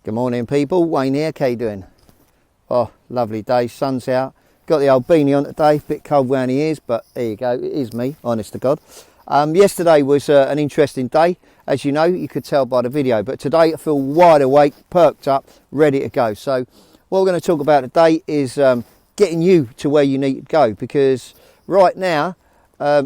Good morning people, Wayne here, how you doing? Oh, lovely day, sun's out. Got the old beanie on today, bit cold round the ears, but there you go, it is me, honest to God. Yesterday was an interesting day, as you know, you could tell by the video, but today I feel wide awake, perked up, ready to go. So what we're going to talk about today is getting you to where you need to go, because right now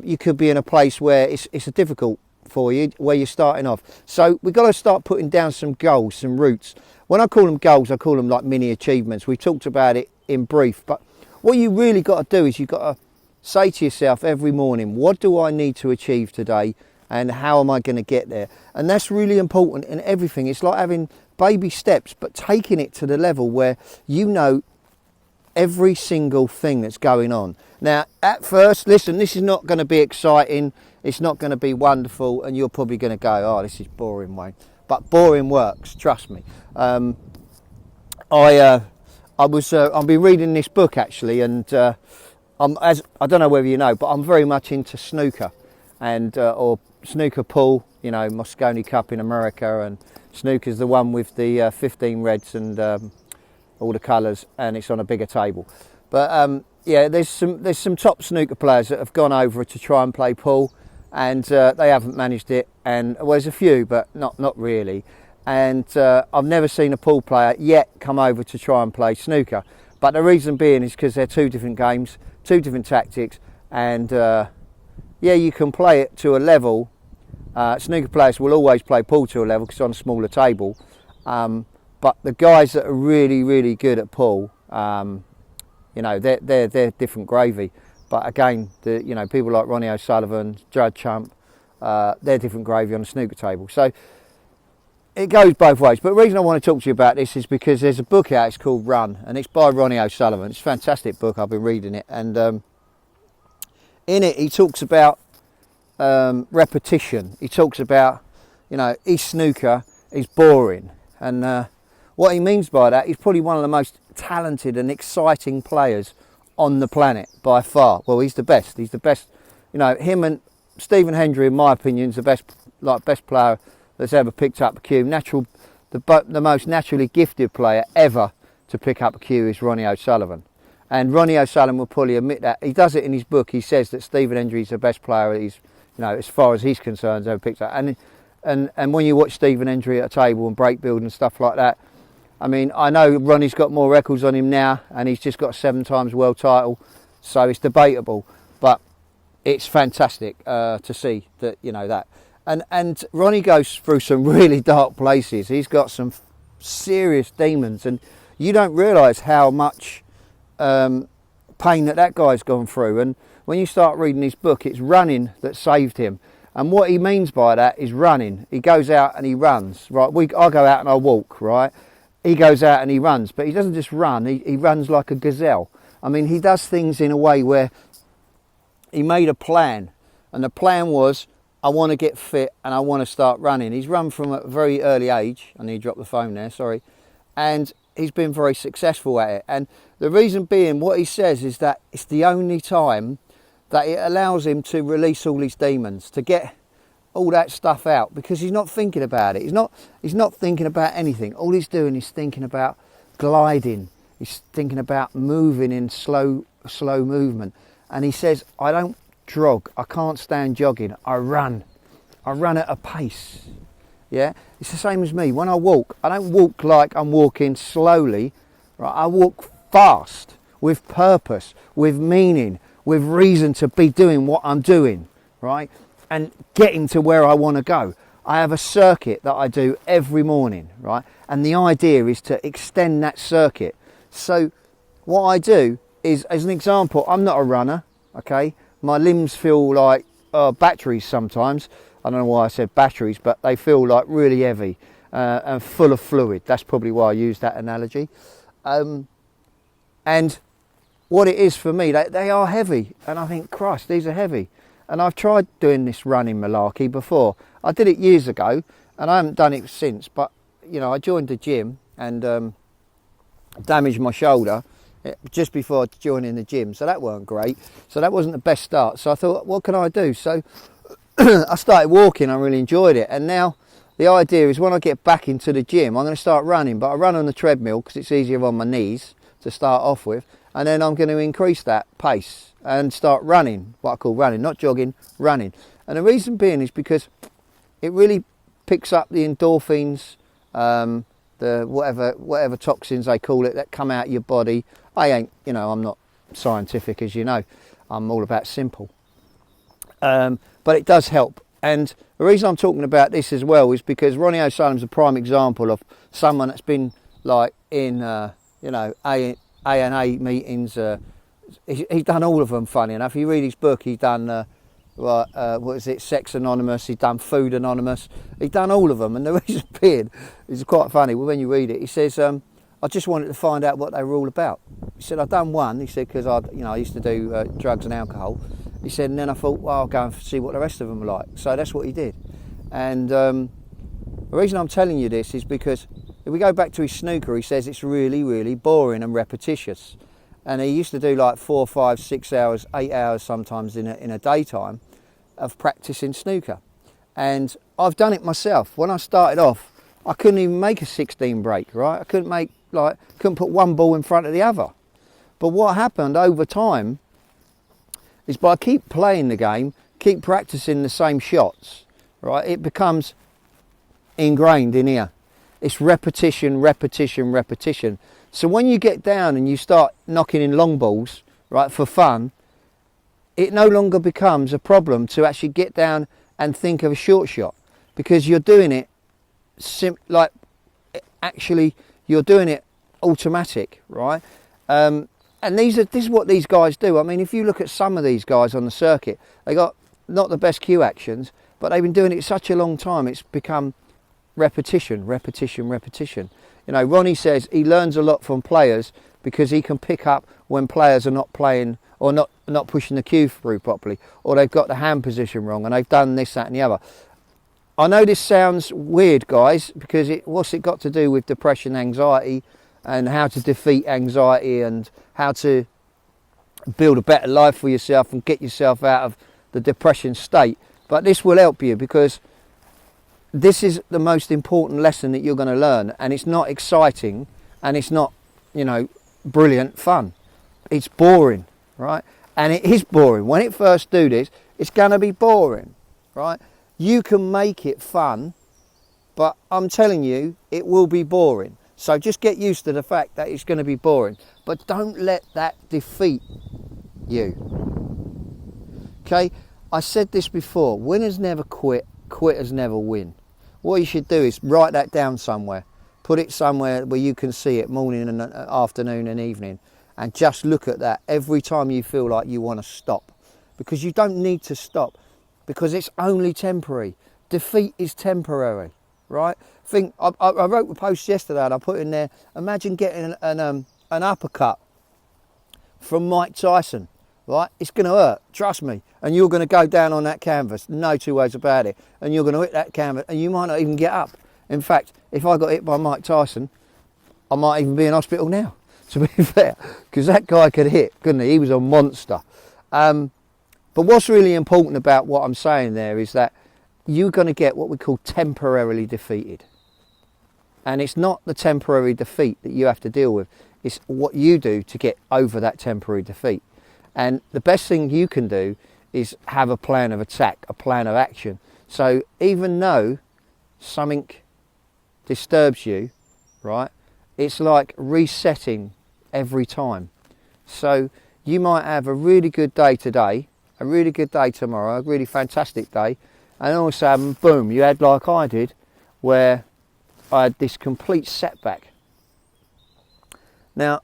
you could be in a place where it's difficult for you, where you're starting off. So we've got to start putting down some goals, some routes. When I call them goals, I call them like mini achievements. We talked about it in brief, but what you really got to do is you've got to say to yourself every morning, what do I need to achieve today and how am I going to get there? And that's really important in everything. It's like having baby steps, but taking it to the level where you know every single thing that's going on. Now, at first, listen, this is not going to be exciting. It's not going to be wonderful, and you're probably going to go, oh, this is boring, Wayne. But boring works, trust me. I've been reading this book actually, and I don't know whether you know, but I'm very much into snooker, and or snooker pool. You know, Moscone Cup in America, and snooker's the one with the 15 reds and all the colours, and it's on a bigger table. But yeah, there's some top snooker players that have gone over to try and play pool, and they haven't managed it. And well, there's a few, but not really. And I've never seen a pool player yet come over to try and play snooker. But the reason being is because they're two different games, two different tactics, and yeah, you can play it to a level. Snooker players will always play pool to a level because it's on a smaller table. But the guys that are really good at pool, you know, they're different gravy. But again, people like Ronnie O'Sullivan, Judd Chump, they're different gravy on the snooker table. So it goes both ways. But the reason I want to talk to you about this is because there's a book out, it's called Run, and it's by Ronnie O'Sullivan. It's a fantastic book, I've been reading it. And in it, he talks about repetition. He talks about, his snooker is boring. And what he means by that, he's probably one of the most talented and exciting players on the planet by far. Well, he's the best. He's the best. Him and Stephen Hendry, in my opinion, is the best player that's ever picked up a cue. The most naturally gifted player ever to pick up a cue is Ronnie O'Sullivan. And Ronnie O'Sullivan will probably admit that. He does it in his book. He says that Stephen Hendry is the best player he's, as far as he's concerned, ever picked up. And when you watch Stephen Hendry at a table and break build and stuff like that, I mean, I know Ronnie's got more records on him now, and he's just got a 7 times world title, so it's debatable, but it's fantastic to see that, that. And Ronnie goes through some really dark places. He's got some serious demons, and you don't realise how much pain that guy's gone through. And when you start reading his book, it's running that saved him. And what he means by that is running. He goes out and he runs, right? I go out and I walk, right? He goes out and he runs, but he doesn't just run, he runs like a gazelle. I mean, he does things in a way where he made a plan, and the plan was, I want to get fit and I want to start running. He's run from a very early age. I need to drop the phone there, sorry. And he's been very successful at it. And the reason being, what he says is that it's the only time that it allows him to release all his demons, to get all that stuff out, because he's not thinking about it. He's not thinking about anything. All he's doing is thinking about gliding. He's thinking about moving in slow movement. And he says, I don't jog. I can't stand jogging. I run. I run at a pace. Yeah, it's the same as me. When I walk, I don't walk like I'm walking slowly. Right? I walk fast, with purpose, with meaning, with reason to be doing what I'm doing. Right? And getting to where I want to go. I have a circuit that I do every morning, right? And the idea is to extend that circuit. So what I do is, as an example, I'm not a runner, okay? My limbs feel like batteries sometimes. I don't know why I said batteries, but they feel like really heavy and full of fluid. That's probably why I use that analogy. And what it is for me, they are heavy. And I think, Christ, these are heavy. And I've tried doing this running malarkey before. I did it years ago, and I haven't done it since. But, I joined the gym and damaged my shoulder just before joining the gym. So that weren't great. So that wasn't the best start. So I thought, what can I do? So I started walking. I really enjoyed it. And now the idea is when I get back into the gym, I'm going to start running, but I run on the treadmill because it's easier on my knees to start off with, and then I'm going to increase that pace and start running, what I call running, not jogging, running. And the reason being is because it really picks up the endorphins, the whatever toxins they call it that come out of your body. I'm not scientific, as you know. I'm all about simple. But it does help. And the reason I'm talking about this as well is because Ronnie O'Sullivan's a prime example of someone that's been like in, A&A meetings. He's done all of them, funny enough. You read his book, he's done, Sex Anonymous, he's done Food Anonymous. He's done all of them. And the reason being, it's quite funny, when you read it, he says, I just wanted to find out what they were all about. He said, I've done one, he said, because I used to do drugs and alcohol. He said, and then I thought, well, I'll go and see what the rest of them were like. So that's what he did. And the reason I'm telling you this is because if we go back to his snooker, he says it's really, really boring and repetitious. And he used to do like 4, 5, 6 hours, 8 hours sometimes in a daytime of practicing snooker. And I've done it myself. When I started off, I couldn't even make a 16 break, right? I couldn't put one ball in front of the other. But what happened over time is by keep playing the game, keep practicing the same shots, right? It becomes ingrained in here. It's repetition, repetition, repetition. So when you get down and you start knocking in long balls, right, for fun, it no longer becomes a problem to actually get down and think of a short shot, because you're doing it you're doing it automatic, right? And this is what these guys do. I mean, if you look at some of these guys on the circuit, they got not the best cue actions, but they've been doing it such a long time, it's become repetition, repetition, repetition. Ronnie says he learns a lot from players because he can pick up when players are not playing or not pushing the cue through properly, or they've got the hand position wrong and they've done this, that and the other. I know this sounds weird, guys, because what's it got to do with depression, anxiety, and how to defeat anxiety and how to build a better life for yourself and get yourself out of the depression state? But this will help you, because this is the most important lesson that you're going to learn, and it's not exciting and it's not, brilliant fun. It's boring, right? And it is boring. When it first do this, it's going to be boring, right? You can make it fun, but I'm telling you, it will be boring. So just get used to the fact that it's going to be boring, but don't let that defeat you. Okay, I said this before, winners never quit, quitters never win. What you should do is write that down somewhere, put it somewhere where you can see it morning and afternoon and evening, and just look at that every time you feel like you want to stop, because you don't need to stop, because it's only temporary. Defeat is temporary, right? I wrote a post yesterday and I put in there, imagine getting an uppercut from Mike Tyson, right? It's going to hurt, trust me, and you're going to go down on that canvas, no two ways about it, and you're going to hit that canvas and you might not even get up. In fact, if I got hit by Mike Tyson, I might even be in hospital now, to be fair, because that guy could hit, couldn't he? He was a monster. But what's really important about what I'm saying there is that you're going to get what we call temporarily defeated. And it's not the temporary defeat that you have to deal with. It's what you do to get over that temporary defeat. And the best thing you can do is have a plan of attack, a plan of action. So even though something disturbs you, right, it's like resetting every time. So you might have a really good day today, a really good day tomorrow, a really fantastic day, and all of a sudden, boom, you had, like I did, where I had this complete setback. Now,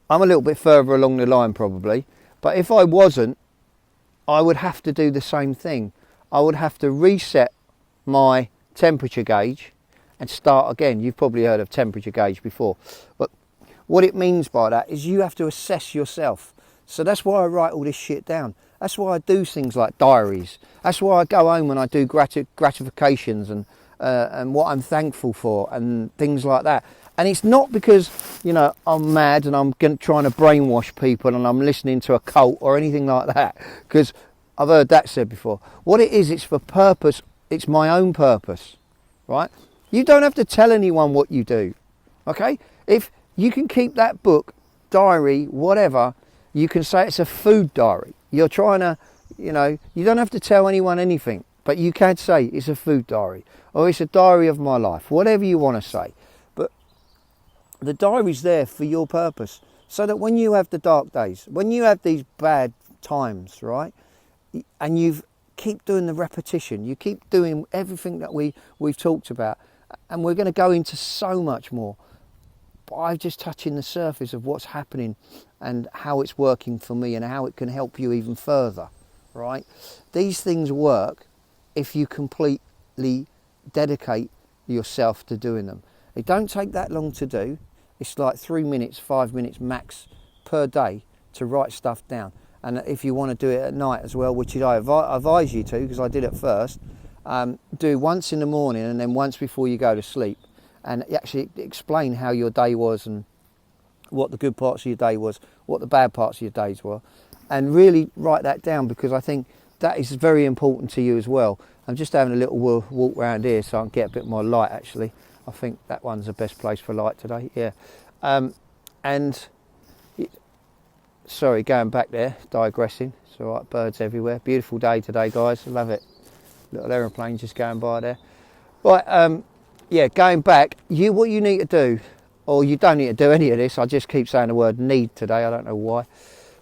I'm a little bit further along the line probably, but if I wasn't, I would have to do the same thing. I would have to reset my temperature gauge and start again. You've probably heard of temperature gauge before, but what it means by that is you have to assess yourself. So that's why I write all this shit down. That's why I do things like diaries. That's why I go home and I do gratifications and what I'm thankful for and things like that. And it's not because, I'm mad and I'm trying to brainwash people and I'm listening to a cult or anything like that, because I've heard that said before. What it is, it's for purpose. It's my own purpose, right? You don't have to tell anyone what you do, okay? If you can keep that book, diary, whatever, you can say it's a food diary. You're trying to, you know, you don't have to tell anyone anything, but you can say it's a food diary, or it's a diary of my life, whatever you want to say. But the diary's there for your purpose, so that when you have the dark days, when you have these bad times, right, and you keep doing the repetition, you keep doing everything that we've talked about, and we're going to go into so much more, but I'm just touching the surface of what's happening and how it's working for me and how it can help you even further, right? These things work if you completely dedicate yourself to doing them. They don't take that long to do. It's like 3 minutes, 5 minutes max per day to write stuff down. And if you want to do it at night as well, which I advise you to, because I did it first, do once in the morning and then once before you go to sleep, and actually explain how your day was and what the good parts of your day was, what the bad parts of your days were, and really write that down, because I think that is very important to you as well. I'm just having a little walk around here so I can get a bit more light actually. I think that one's the best place for light today, yeah. Sorry, going back there, digressing. It's all right, birds everywhere. Beautiful day today, guys. I love it. Little aeroplane just going by there. Right, yeah, going back, what you need to do, or you don't need to do any of this. I just keep saying the word need today. I don't know why.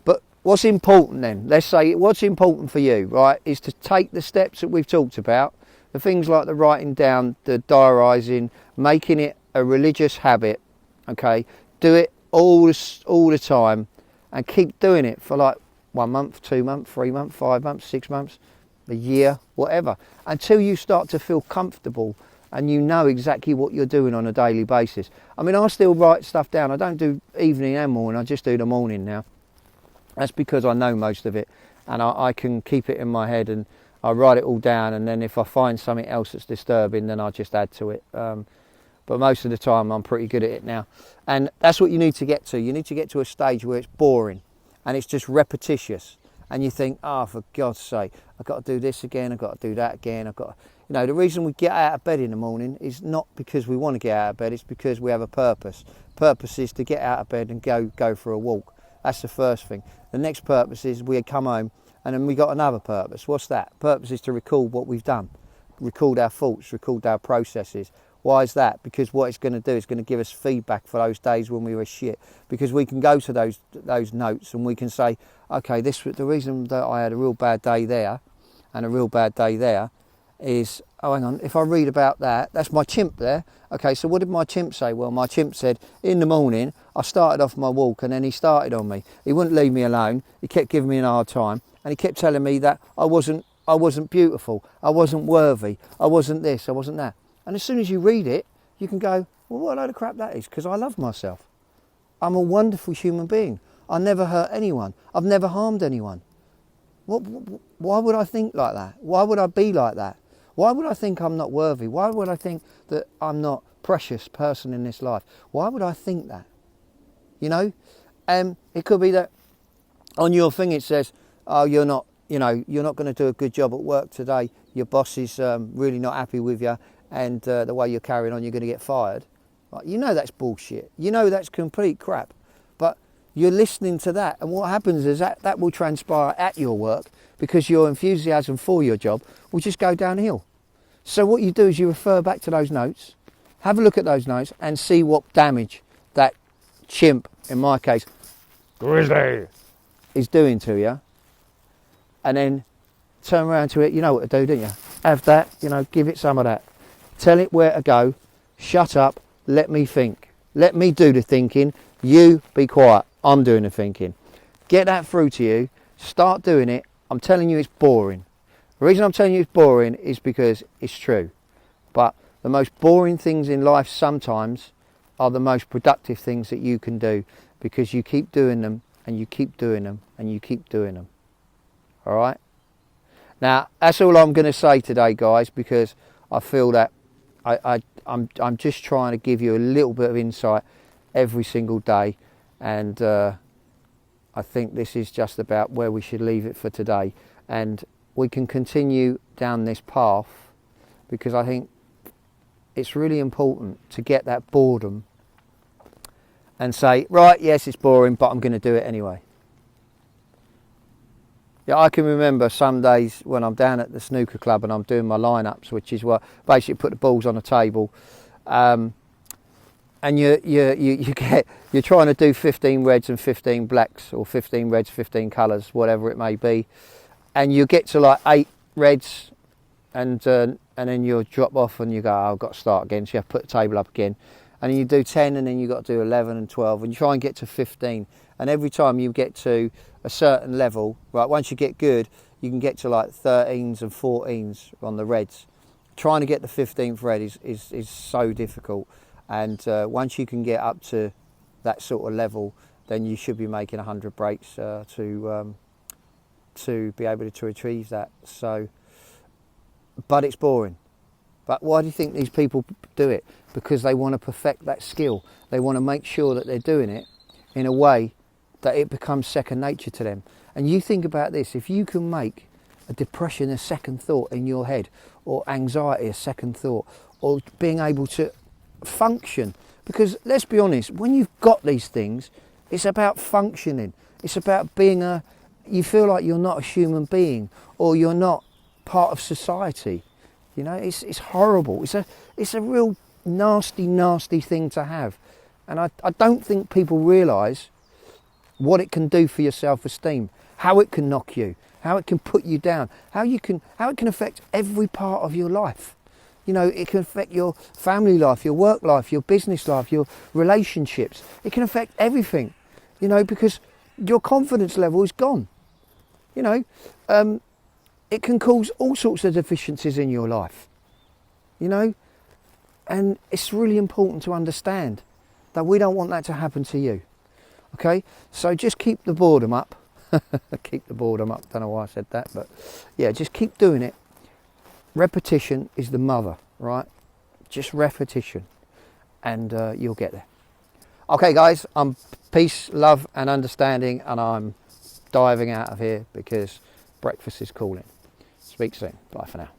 But what's important then? Let's say what's important for you, right, is to take the steps that we've talked about, the things like the writing down, the diarising, making it a religious habit, okay? Do it all the time, and keep doing it for like 1 month, 2 months, 3 months, 5 months, 6 months, a year, whatever, until you start to feel comfortable and you know exactly what you're doing on a daily basis. I mean, I still write stuff down. I don't do evening and morning, I just do the morning now. That's because I know most of it, and I can keep it in my head, and I write it all down, and then if I find something else that's disturbing, then I just add to it. But most of the time I'm pretty good at it now. And that's what you need to get to. You need to get to a stage where it's boring and it's just repetitious. And you think, oh, for God's sake, I've got to do this again, I've got to do that again. You know, the reason we get out of bed in the morning is not because we want to get out of bed, it's because we have a purpose. Purpose is to get out of bed and go for a walk. That's the first thing. The next purpose is we come home and then we got another purpose. What's that? Purpose is to record what we've done, record our thoughts, record our processes. Why is that? Because what it's going to do is going to give us feedback for those days when we were shit. Because we can go to those notes and we can say, okay, this the reason that I had a real bad day there and a real bad day there is, oh, hang on, if I read about that, that's my chimp there. Okay, so what did my chimp say? Well, my chimp said, in the morning, I started off my walk and then he started on me. He wouldn't leave me alone. He kept giving me a hard time, and he kept telling me that I wasn't beautiful, I wasn't worthy, I wasn't this, I wasn't that. And as soon as you read it, you can go, well, what a load of crap that is, because I love myself. I'm a wonderful human being. I never hurt anyone. I've never harmed anyone. Why would I think like that? Why would I be like that? Why would I think I'm not worthy? Why would I think that I'm not a precious person in this life? Why would I think that? You know? It could be that on your thing it says, oh, you're not going to do a good job at work today. Your boss is really not happy with you, and the way you're carrying on, you're going to get fired. Right? You know that's bullshit. You know that's complete crap. But you're listening to that, and what happens is that will transpire at your work, because your enthusiasm for your job will just go downhill. So what you do is you refer back to those notes, have a look at those notes, and see what damage that chimp, in my case, grizzly, is doing to you. And then turn around to it, you know what to do, don't you? Have that, give it some of that. Tell it where to go, shut up, let me think. Let me do the thinking, you be quiet, I'm doing the thinking. Get that through to you, start doing it. I'm telling you it's boring. The reason I'm telling you it's boring is because it's true. But the most boring things in life sometimes are the most productive things that you can do, because you keep doing them and you keep doing them and you keep doing them. All right? Now, that's all I'm going to say today, guys, because I feel that I'm just trying to give you a little bit of insight every single day, and I think this is just about where we should leave it for today, and we can continue down this path, because I think it's really important to get that boredom and say, right, yes, it's boring, but I'm going to do it anyway. Yeah, I can remember some days when I'm down at the snooker club and I'm doing my lineups, which is what basically put the balls on a table, and you're trying to do 15 reds and 15 blacks, or 15 reds, 15 colours, whatever it may be, and you get to like 8 reds, and then you'll drop off and you go, oh, I've got to start again. So you have to put the table up again, and then you do 10, and then you've got to do 11 and 12, and you try and get to 15. And every time you get to a certain level, right, once you get good, you can get to like 13s and 14s on the reds. Trying to get the 15th red is so difficult. And once you can get up to that sort of level, then you should be making 100 breaks to be able to achieve that. So, but it's boring. But why do you think these people do it? Because they want to perfect that skill. They want to make sure that they're doing it in a way that it becomes second nature to them. And you think about this, if you can make a depression a second thought in your head, or anxiety a second thought, or being able to function, because let's be honest, when you've got these things, it's about functioning. It's about you feel like you're not a human being, or you're not part of society. You know, it's horrible. It's a real nasty thing to have. And I don't think people realise what it can do for your self-esteem, how it can knock you, how it can put you down, how it can affect every part of your life. You know, it can affect your family life, your work life, your business life, your relationships. It can affect everything, you know, because your confidence level is gone. You know, it can cause all sorts of deficiencies in your life, you know, and it's really important to understand that we don't want that to happen to you. Okay, so just keep the boredom up. Keep the boredom up. Don't know why I said that, but yeah, just keep doing it. Repetition is the mother, right? Just repetition, and you'll get there. Okay, guys, I'm peace, love, and understanding, and I'm diving out of here because breakfast is calling. Speak soon. Bye for now.